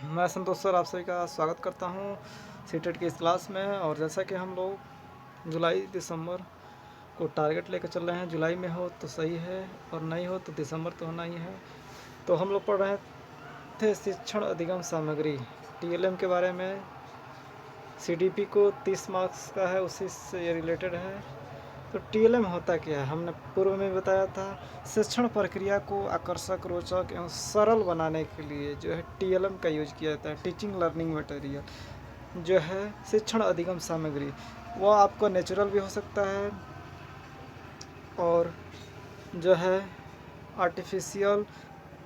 मैं संतोष सर आप सभी का स्वागत करता हूँ सीटेट की इस क्लास में। और जैसा कि हम लोग जुलाई दिसंबर को टारगेट लेकर चल रहे हैं, जुलाई में हो तो सही है और नहीं हो तो दिसंबर तो होना ही है। तो हम लोग पढ़ रहे थे शिक्षण अधिगम सामग्री टीएलएम के बारे में। सीडीपी को 30 मार्क्स का है, उसी से ये रिलेटेड है। तो टीएलएम होता क्या है, हमने पूर्व में बताया था। शिक्षण प्रक्रिया को आकर्षक, रोचक एवं सरल बनाने के लिए जो है टीएलएम का यूज किया जाता है। टीचिंग लर्निंग मटेरियल जो है शिक्षण अधिगम सामग्री, वह आपको नेचुरल भी हो सकता है और जो है आर्टिफिशियल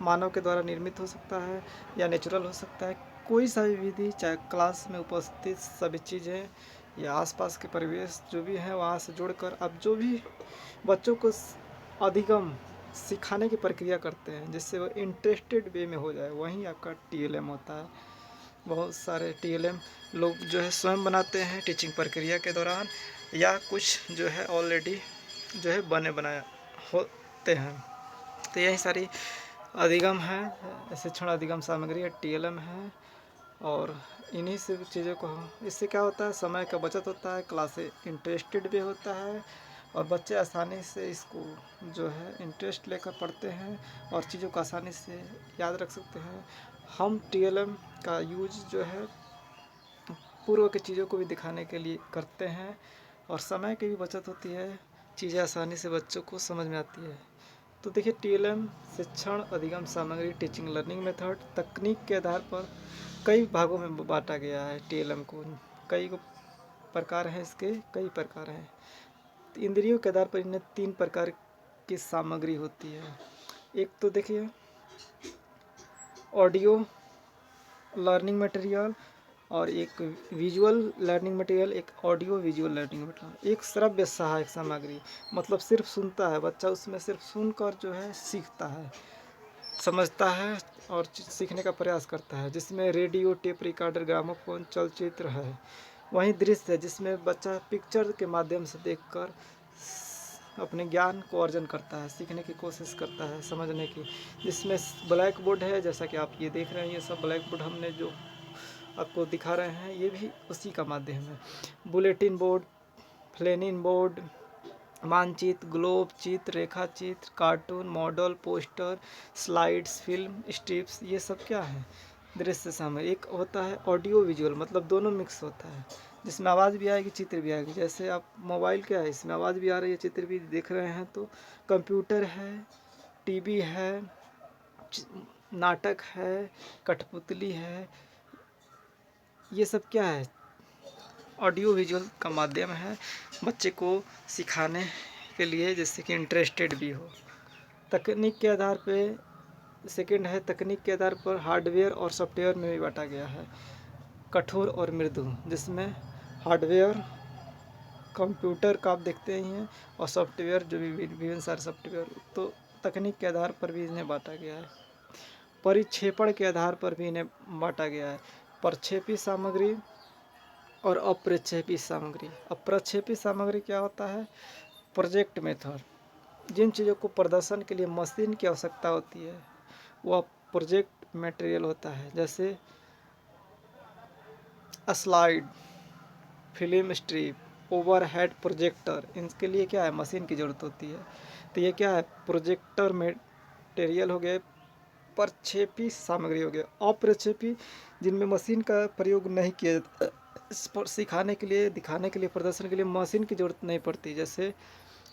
मानव के द्वारा निर्मित हो सकता है या नेचुरल हो सकता है। कोई सा भी विधि, चाहे क्लास में उपस्थित सभी चीज़ें या आसपास के परिवेश जो भी है वहाँ से जोड़कर आप जो भी बच्चों को अधिगम सिखाने की प्रक्रिया करते हैं जिससे वो इंटरेस्टेड वे में हो जाए, वहीं आपका टीएलएम होता है। बहुत सारे टीएलएम लोग जो है स्वयं बनाते हैं टीचिंग प्रक्रिया के दौरान, या कुछ जो है ऑलरेडी जो है बने बनाए होते हैं। तो यही सारी अधिगम है, शिक्षण अधिगम सामग्री है, टीएलएम है। और इन्हीं से चीज़ों को, इससे क्या होता है, समय का बचत होता है, क्लासे इंटरेस्टेड भी होता है और बच्चे आसानी से इसको जो है इंटरेस्ट लेकर पढ़ते हैं और चीज़ों को आसानी से याद रख सकते हैं। हम टीएलएम का यूज जो है पूर्व की चीज़ों को भी दिखाने के लिए करते हैं और समय की भी बचत होती है, चीज़ें आसानी से बच्चों को समझ में आती है। तो देखिए टीएलएम शिक्षण अधिगम सामग्री टीचिंग लर्निंग मेथड तकनीक के आधार पर कई भागों में बांटा गया है। टीएलएम को कई प्रकार हैं, इसके कई प्रकार हैं। इंद्रियों के आधार पर इन्हें 3 प्रकार की सामग्री होती है। एक तो देखिए ऑडियो लर्निंग मटेरियल और एक विजुअल लर्निंग मटेरियल, एक ऑडियो विजुअल लर्निंग मटेरियल। एक श्रव्य सहायक सामग्री, मतलब सिर्फ सुनता है बच्चा, उसमें सिर्फ सुनकर जो है सीखता है, समझता है और सीखने का प्रयास करता है, जिसमें रेडियो, टेप रिकॉर्डर, ग्रामोफोन, चलचित्र है। वहीं दृश्य है जिसमें बच्चा पिक्चर के माध्यम से देखकर अपने ज्ञान को अर्जन करता है, सीखने की कोशिश करता है, समझने की। जिसमें ब्लैक बोर्ड है, जैसा कि आप ये देख रहे हैं, ये सब ब्लैक बोर्ड हमने जो आपको दिखा रहे हैं ये भी उसी का माध्यम है। बुलेटिन बोर्ड, फ्लेनिन बोर्ड, मानचित्र, ग्लोब चित्र, रेखा चित्र, cartoon, model, poster, slides, film strips, ये सब क्या है, दृश्य सामग्री। एक होता है ऑडियो विजुअल, मतलब दोनों मिक्स होता है, जिसमें आवाज़ भी आएगी, चित्र भी आएगी। जैसे आप मोबाइल क्या है, इसमें आवाज़ भी आ रही है, चित्र भी देख रहे हैं। तो कंप्यूटर है, टीवी है, नाटक है, कठपुतली है, ये सब क्या है, ऑडियो विजुअल का माध्यम है बच्चे को सिखाने के लिए, जिससे कि इंटरेस्टेड भी हो। तकनीक के आधार पे सेकंड है, तकनीक के आधार पर हार्डवेयर और सॉफ्टवेयर में भी बांटा गया है, कठोर और मृदु, जिसमें हार्डवेयर कंप्यूटर का आप देखते ही हैं और सॉफ्टवेयर जो भी विभिन्न सारे सॉफ्टवेयर, तो तकनीक के आधार पर भी इन्हें बांटा गया है। परिक्षेपण के आधार पर भी इन्हें बांटा गया है, प्रक्षेपी सामग्री और अप्रक्षेपी सामग्री। अप्रक्षेपी सामग्री क्या होता है, प्रोजेक्ट मेथड, जिन चीज़ों को प्रदर्शन के लिए मशीन की आवश्यकता होती है वह प्रोजेक्ट मटेरियल होता है। जैसे slide, film strip, overhead projector, इनके लिए क्या है, मशीन की ज़रूरत होती है। तो ये क्या है, प्रोजेक्टर मटेरियल हो गए, प्रक्षेपी सामग्री हो गया। अप्रक्षेपी, जिनमें मशीन का प्रयोग नहीं किया जाता, सिखाने के लिए, दिखाने के लिए, प्रदर्शन के लिए मशीन की ज़रूरत नहीं पड़ती, जैसे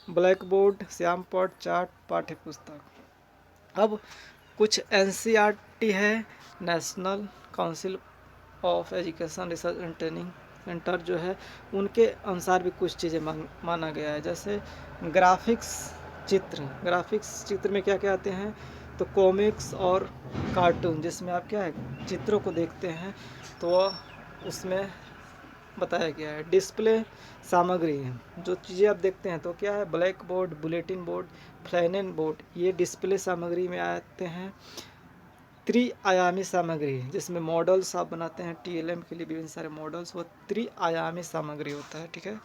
ब्लैक बोर्ड, श्याम पट, चार्ट, पाठ्य पुस्तक। अब कुछ एनसीईआरटी है, national council of education research and training centre जो है, उनके अनुसार भी कुछ चीज़ें माना गया है। जैसे ग्राफिक्स चित्र, ग्राफिक्स चित्र में क्या क्या आते हैं, तो कॉमिक्स और कार्टून, जिसमें आप क्या है चित्रों को देखते हैं, तो उसमें बताया गया है। डिस्प्ले सामग्री है, जो चीज़ें आप देखते हैं, तो क्या है, black board, bulletin board, flannel board, ये डिस्प्ले सामग्री में आते हैं। त्रिआयामी सामग्री, जिसमें मॉडल्स आप बनाते हैं टीएलएम के लिए, विभिन्न सारे मॉडल्स, वो त्रिआयामी सामग्री होता है, ठीक है।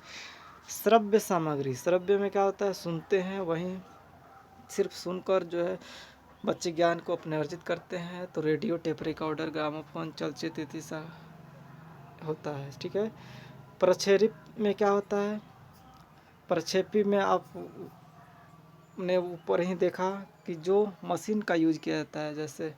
श्रव्य सामग्री, श्रव्य में क्या होता है, सुनते हैं, वहीं सिर्फ सुनकर जो है बच्चे ज्ञान को अपने अर्जित करते हैं। तो रेडियो, टेप रिकॉर्डर, ग्रामोफोन, चलचित्र इत्यादि सा होता है। ठीक है। प्रक्षेपी में क्या होता है? प्रक्षेपी में आपने ऊपर ही देखा कि जो मशीन का यूज किया जाता है, जैसे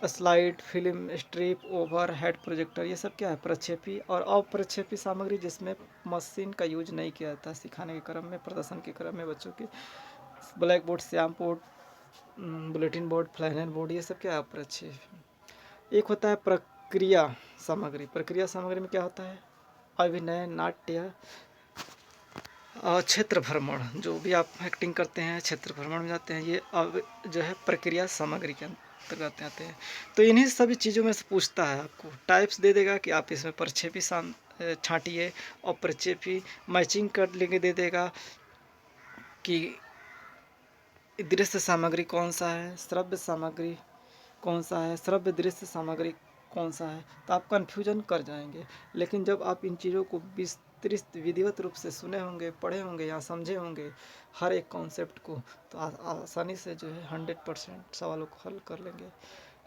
slide, film strip, over head projector, ये सब क्या है? प्रक्षेपी। और अप्रक्षेपी सामग्री जिसमें मशीन का यूज नहीं किया जाता, सिखाने के क्रम में, प्रदर्शन के क्रम में बच्चों के, ब्लैक बोर्ड, श्याम board, bulletin board, flannel board, ये सब क्या है? अप्रक्षेपी। एक होता है प्रक्रिया सामग्री। प्रक्रिया सामग्री में क्या होता है? अभिनय, नाट्य और क्षेत्र भ्रमण, जो भी आप एक्टिंग करते हैं, क्षेत्र भ्रमण में जाते हैं, ये अब जो है प्रक्रिया सामग्री के अंतर्गत आते हैं। तो इन्हीं सभी चीज़ों में से पूछता है, आपको टाइप्स दे देगा कि आप इसमें प्रक्षेपी छांटिए और प्रक्षेपी मैचिंग कर लेके दे देगा कि दृश्य सामग्री कौन सा है, श्रव्य सामग्री कौन सा है, श्रव्य दृश्य सामग्री कौन सा है। तो आप कन्फ्यूजन कर जाएंगे। लेकिन जब आप इन चीज़ों को विस्तृत विधिवत रूप से सुने होंगे, पढ़े होंगे या समझे होंगे हर एक कॉन्सेप्ट को, तो आसानी से जो है 100% सवालों को हल कर लेंगे।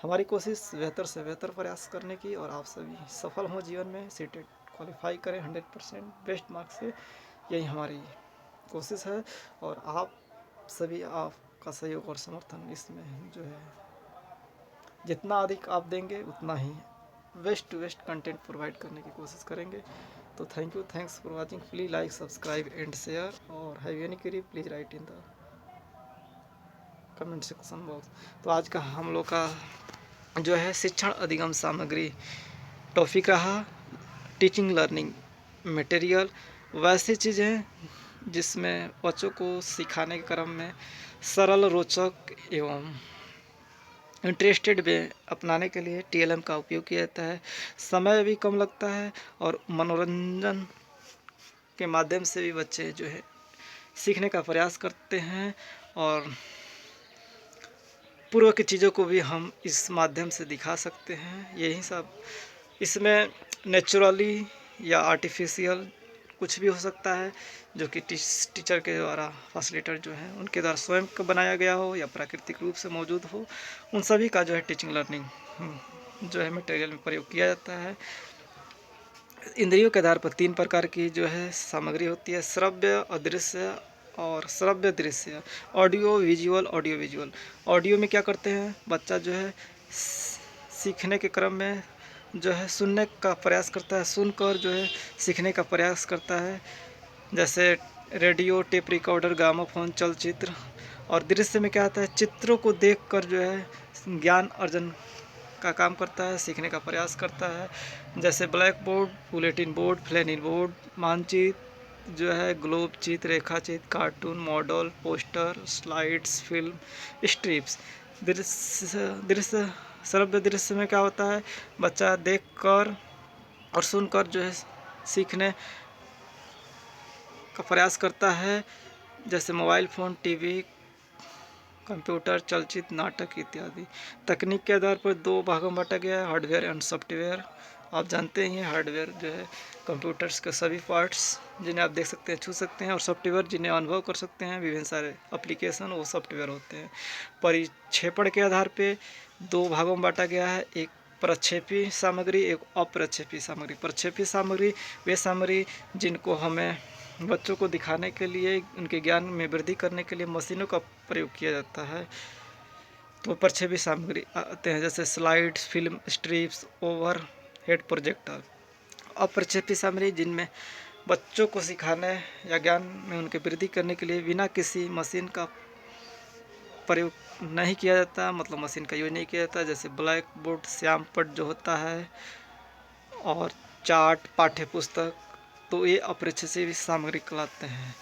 हमारी कोशिश बेहतर से बेहतर प्रयास करने की, और आप सभी सफल हों जीवन में, सीटेट क्वालिफाई करें 100% बेस्ट मार्क्स से, यही हमारी कोशिश है। और आप सभी आपका सहयोग और समर्थन इसमें जो है जितना अधिक आप देंगे उतना ही best to best content provide करने की कोशिश करेंगे। तो thank you, thanks for watching. Please like, subscribe and share, और have any query please write in the comment section box. तो आज का हम लोग का जो है शिक्षण अधिगम सामग्री टॉपिक रहा, टीचिंग लर्निंग मटेरियल, वैसी चीज़ें जिसमें बच्चों को सिखाने के क्रम में सरल, रोचक एवं इंटरेस्टेड वे अपनाने के लिए TLM का उपयोग किया जाता है। समय भी कम लगता है और मनोरंजन के माध्यम से भी बच्चे जो है सीखने का प्रयास करते हैं, और पूर्व की चीज़ों को भी हम इस माध्यम से दिखा सकते हैं। यही सब इसमें नेचुरली या आर्टिफिशियल कुछ भी हो सकता है, जो कि टीचर के द्वारा, फैसिलिटेटर जो है उनके द्वारा स्वयं का बनाया गया हो या प्राकृतिक रूप से मौजूद हो, उन सभी का जो है टीचिंग लर्निंग जो है मटेरियल में प्रयोग किया जाता है। इंद्रियों के आधार पर 3 प्रकार की जो है सामग्री होती है: श्रव्य, अदृश्य और श्रव्य दृश्य। Audio visual, audio visual. Audio में क्या करते हैं, बच्चा जो है सीखने के क्रम में जो है सुनने का प्रयास करता है, सुनकर जो है सीखने का प्रयास करता है, जैसे रेडियो, टेप रिकॉर्डर, ग्रामोफोन, चलचित्र। और दृश्य में क्या आता है, चित्रों को देखकर जो है ज्ञान अर्जन का काम करता है, सीखने का प्रयास करता है, जैसे black board, bulletin board, flannel board, मानचित्र जो है, ग्लोब चित्र, रेखा चित्र, cartoon, model, poster, slides, film strips. दृश्य श्रव्य दृश्य में क्या होता है, बच्चा देखकर और सुनकर जो है सीखने का प्रयास करता है, जैसे मोबाइल फ़ोन, टीवी, कंप्यूटर, चलचित्र, नाटक इत्यादि। तकनीक के आधार पर 2 भागों में बांटा गया है, हार्डवेयर एंड सॉफ्टवेयर। आप जानते ही हैं हार्डवेयर जो है कंप्यूटर्स के सभी पार्ट्स जिन्हें आप देख सकते हैं, छू सकते हैं, और सॉफ्टवेयर जिन्हें अनुभव कर सकते हैं, विभिन्न सारे एप्लीकेशन, वो सॉफ्टवेयर होते हैं। परिक्षेपण के आधार पर 2 भागों में बांटा गया है, एक प्रक्षेपी सामग्री, एक अप्रक्षेपी सामग्री। प्रक्षेपी सामग्री वे सामग्री जिनको हमें बच्चों को दिखाने के लिए, उनके ज्ञान में वृद्धि करने के लिए मशीनों का प्रयोग किया जाता है। तो प्रक्षेपी सामग्री आते हैं, जैसे slides, film strips, over head projector. अप्रक्षेपी सामग्री जिनमें बच्चों को सिखाने या ज्ञान में उनके वृद्धि करने के लिए बिना किसी मशीन का प्रयोग नहीं किया जाता, मतलब मशीन का यूज नहीं किया जाता, जैसे ब्लैक बोर्ड, श्याम पट जो होता है, और चार्ट, पाठ्य पुस्तक। तो ये अप्रक्षेपी सामग्री कहलाते हैं।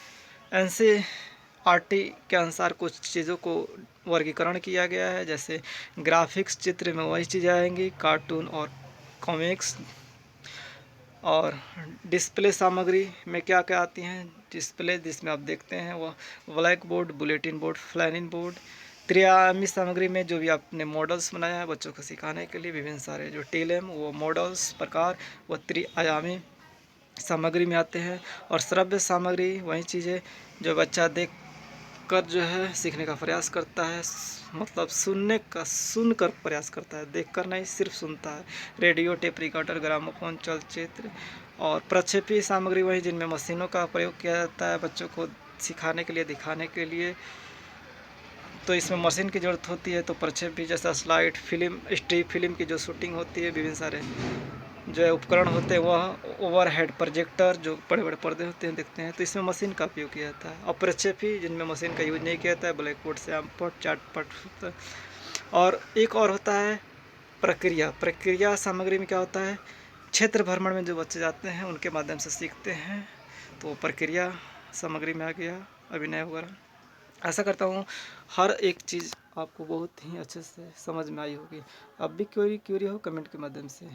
NCERT के अनुसार कुछ चीज़ों को वर्गीकरण किया गया है, जैसे ग्राफिक्स, चित्र में वही चीज़ें आएंगी, कार्टून और कॉमिक्स। और डिस्प्ले सामग्री में क्या क्या आती हैं, डिस्प्ले जिसमें आप देखते हैं वह black board, bulletin board, flannel board. त्रिआयामी सामग्री में जो भी आपने मॉडल्स बनाया है बच्चों को सिखाने के लिए, विभिन्न सारे जो TLM वो मॉडल्स प्रकार वो त्रिआयामी सामग्री में आते हैं। और श्रव्य सामग्री वही चीज़ें जो बच्चा देख देखकर जो है सीखने का प्रयास करता है, मतलब सुनकर प्रयास करता है, देखकर नहीं सिर्फ सुनता है। रेडियो, टेप रिकॉर्डर, ग्रामोफोन, चलचित्र और प्रक्षेपी सामग्री वही जिनमें मशीनों का प्रयोग किया जाता है बच्चों को सिखाने के लिए, दिखाने के लिए। तो इसमें मशीन की ज़रूरत होती है। तो प्रक्षेपी जैसा स्लाइड फिल्म, स्ट्रिप फिल्म की जो शूटिंग होती है, विभिन्न सारे जो है उपकरण होते हैं, वह ओवरहेड प्रोजेक्टर जो बड़े बड़े पर्दे होते हैं देखते हैं, तो इसमें मशीन का उपयोग किया जाता है। और प्रक्षेपी जिनमें मशीन का यूज नहीं किया जाता है, ब्लैक बोर्ड से आम पट चार्ट पट होता है। और एक और होता है प्रक्रिया सामग्री में क्या होता है, क्षेत्र भ्रमण में जो बच्चे जाते हैं उनके माध्यम से सीखते हैं, तो प्रक्रिया सामग्री में आ गया, अभिनय वगैरह। आशा करता हूँ हर एक चीज़ आपको बहुत ही अच्छे से समझ में आई होगी। अब भी क्यूरी हो कमेंट के माध्यम से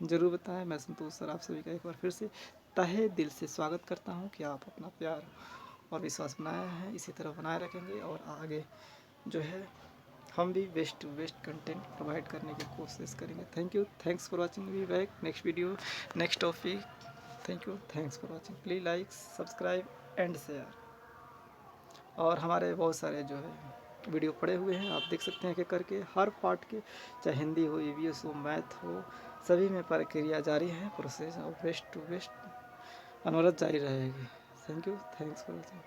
ज़रूर बताएं। मैं संतोष सर आप सभी का एक बार फिर से तहे दिल से स्वागत करता हूं कि आप अपना प्यार और विश्वास बनाए हैं, इसी तरह बनाए रखेंगे और आगे जो है हम भी best to best content provide करने की कोशिश करेंगे। Thank you, thanks for watching. We back next video, next topic. Thank you, thanks for watching. Please like, subscribe and share. और हमारे बहुत सारे जो है वीडियो पड़े हुए हैं, आप देख सकते हैं कि करके हर पार्ट के, चाहे हिंदी हो, ईवीएस हो, मैथ हो, सभी में प्रक्रिया जारी है, प्रोसेस और बेस्ट टू बेस्ट अनवरत जारी रहेगी। Thank you, thanks for watching.